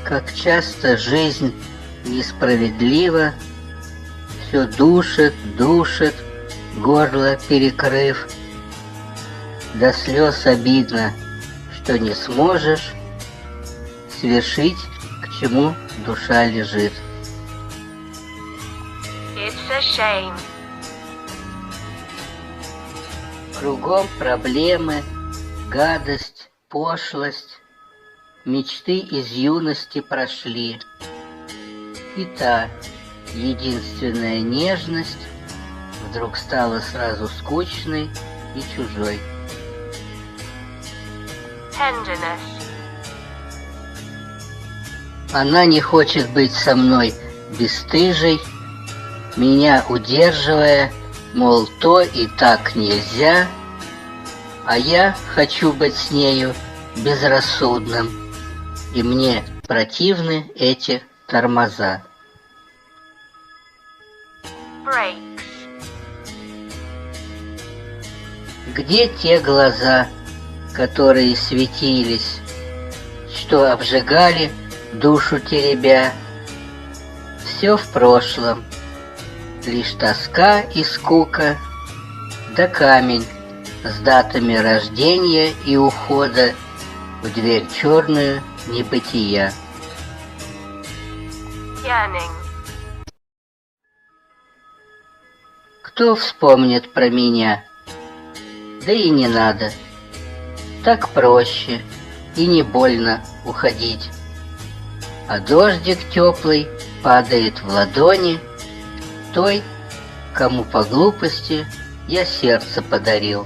Как часто жизнь несправедлива, все душит, душит, горло перекрыв. До слез обидно, что не сможешь свершить, к чему душа лежит. It's a shame. Кругом проблемы, гадость, пошлость, мечты из юности прошли. И та единственная нежность вдруг стала сразу скучной и чужой. Tenderness. Она не хочет быть со мной бесстыжей, меня удерживая, мол, то и так нельзя, а я хочу быть с нею безрассудным, и мне противны эти тормоза. Breaks. Где те глаза, которые светились, что обжигали душу теребя? Все в прошлом, лишь тоска и скука, да камень с датами рождения и ухода в дверь черную небытия. Yearning. Кто вспомнит про меня? Да и не надо. Так проще и не больно уходить. А дождик теплый падает в ладони той, кому по глупости я сердце подарил.